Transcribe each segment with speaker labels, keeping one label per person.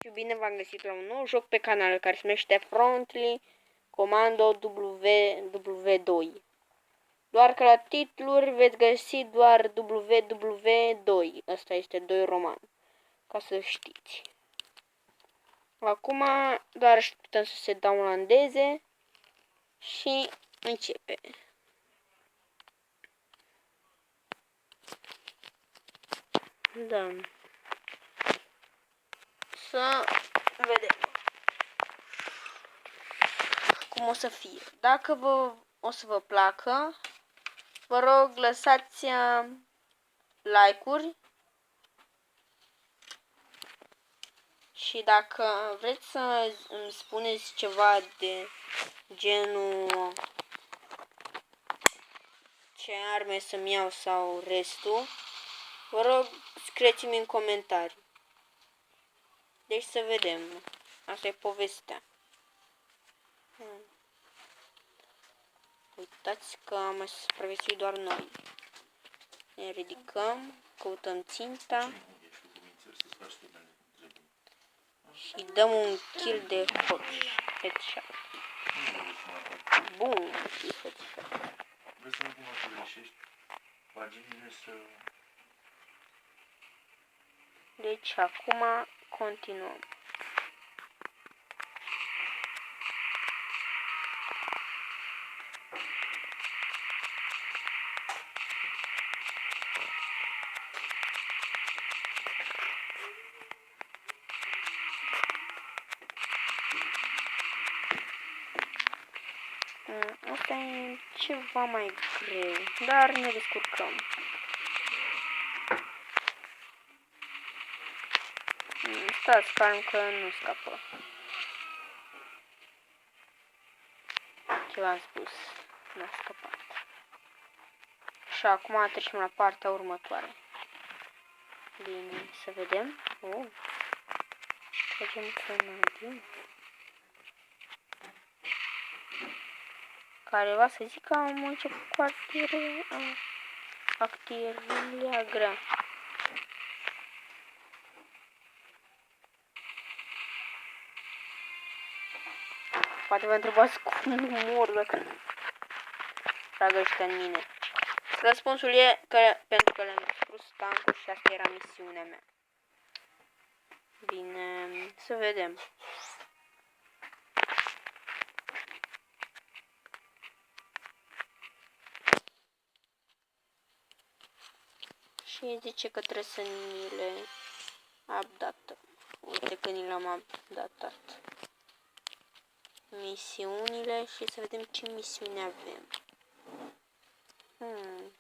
Speaker 1: Și bine v-am găsit la un nou joc pe canal care se numește Frontly Commando WW2. Doar că la titluri veți găsi doar WW2. Ăsta este 2 roman. Ca să știți. Acum doar așteptăm să se downloadeze și începe. Da. Să vedem cum o să fie. Dacă o să vă placă, vă rog lăsați like-uri și dacă vreți să îmi spuneți ceva de genul ce arme să-mi iau sau restul, vă rog scrieți-mi în comentarii. Deci să vedem. Asta e povestea. Uitați că am mai supraviețuit doar noi. Ne ridicăm, căutăm ținta și dăm un kill de headshot. Bun, headshot.
Speaker 2: Vreți să nu cumva să greșești paginile să...
Speaker 1: Deci acum continuăm. Asta e ceva mai greu, dar ne descurcăm. Stați calm că nu scapă. Ce v-am spus, n-a scăpat. Și acum trecem la partea următoare. Bine, să vedem. Tragem grenade. Careva să zic că am început cu artileria grea. Poate vă întrebați cum mor dacă trag ăștia în mine. Răspunsul e că pentru că le-am distrus tancul și asta era misiunea mea. Bine, să vedem. Și zice că trebuie să ni le updatăm. Uite că ni le-am updatat. Misiunile și să vedem ce misiune avem.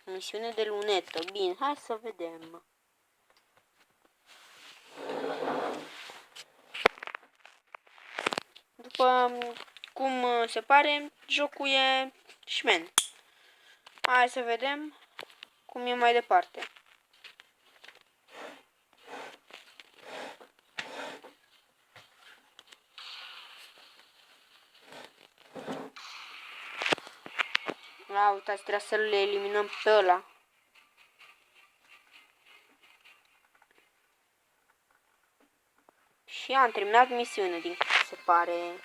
Speaker 1: Misiune de lunetă. Bine, hai să vedem. După cum se pare, jocul e șmen. Hai să vedem cum e mai departe. Uitați, trebuie să le eliminăm pe ăla. Și am terminat misiunea, din câte se pare.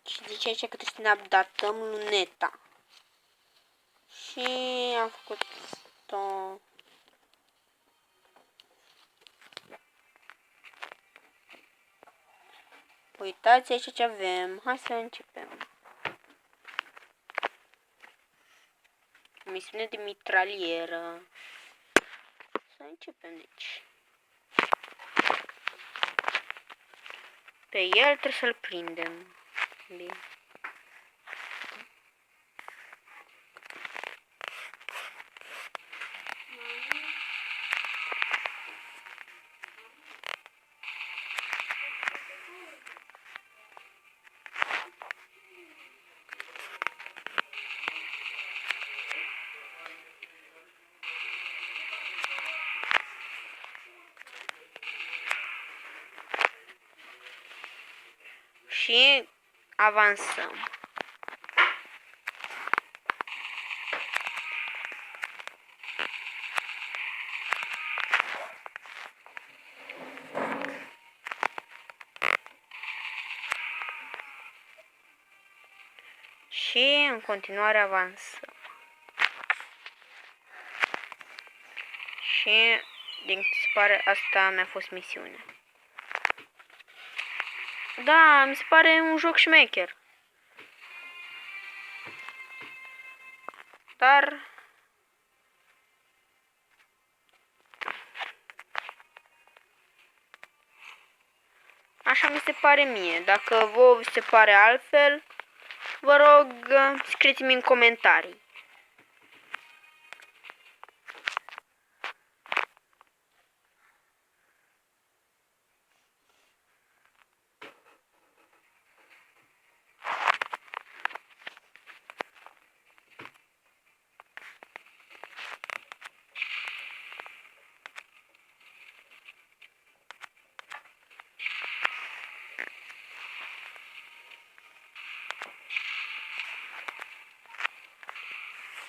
Speaker 1: Și zice aici că trebuie să ne updatăm luneta. Și am făcut-o. Uitați aici ce avem. Hai să începem. Misiune de mitralieră. Să începem, deci. Pe el trebuie să-l prindem. Bine. Și avansăm. Și în continuare avansăm. Și din câte se pare asta mi-a fost misiunea. Da, mi se pare un joc șmecher. Dar așa mi se pare mie. Dacă vouă vi se pare altfel, vă rog, scrieți-mi în comentarii.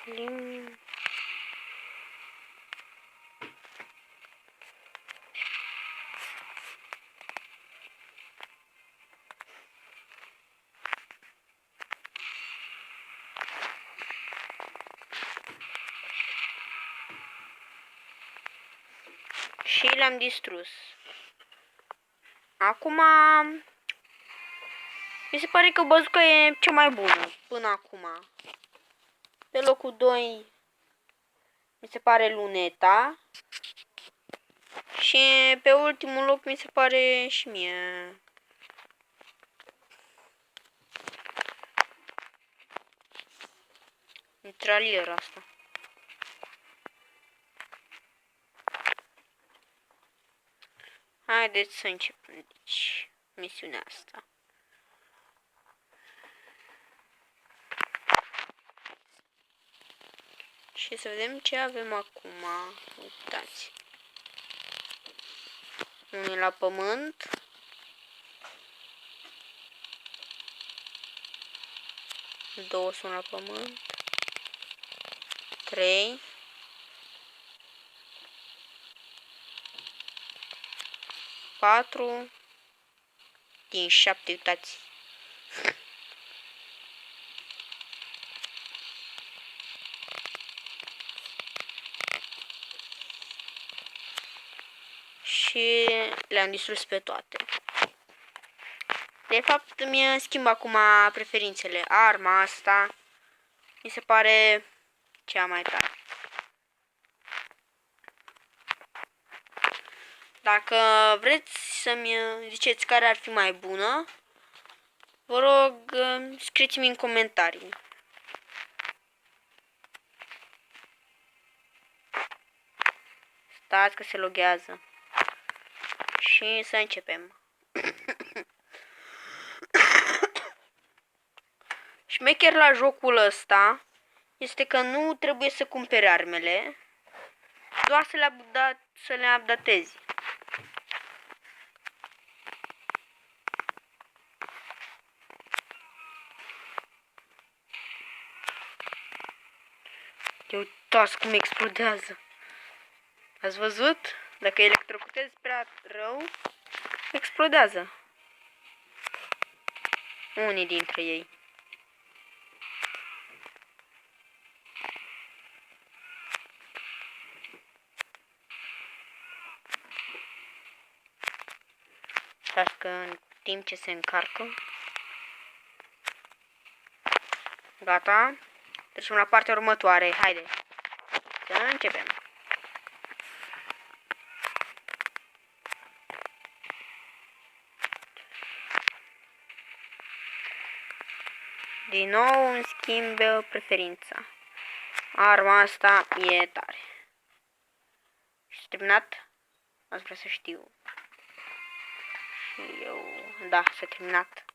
Speaker 1: Slim. Și le-am distrus. Acum mi se pare că bazuca e cea mai bună până acum. Pe locul 2 mi se pare luneta. Și pe ultimul loc mi se pare și mie mitraliera asta. Haideți să începem, deci, misiunea asta. Și să vedem ce avem acum. Uitați. Unul la pământ. Două sunt la pământ. 3. 4. Din 7, uitați. Și le-am distrus pe toate. De fapt, mi-a schimbat acum preferințele. Arma asta mi se pare cea mai tare. Dacă vreți să-mi ziceți care ar fi mai bună, vă rog, scrieți-mi în comentarii. Stați că se loghează. Și să începem. Șmecher la jocul ăsta este că nu trebuie să cumperi armele, doar să le updatezi. Uitați cum explodează. Ați văzut? Dacă electrocutezi prea rău, explodează. Unii dintre ei. Stați că în timp ce se încarcă. Gata. Trecem la partea următoare. Haide. Să începem. Din nou îmi schimb preferința. Arma asta e tare. Și terminat? Ați vrea să știu. Și eu... Da, s-a terminat.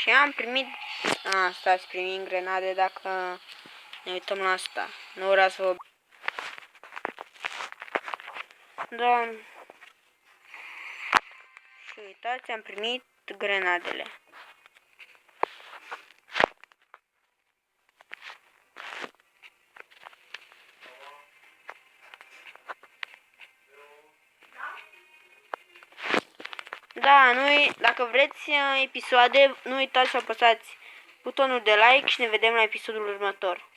Speaker 1: Și am primit... stați, primim grenade dacă ne uităm la asta. Nu vreau să vă... Da. Și uitați, am primit grenadele. Da, dacă vreți episoade, nu uitați să apăsați butonul de like și ne vedem la episodul următor.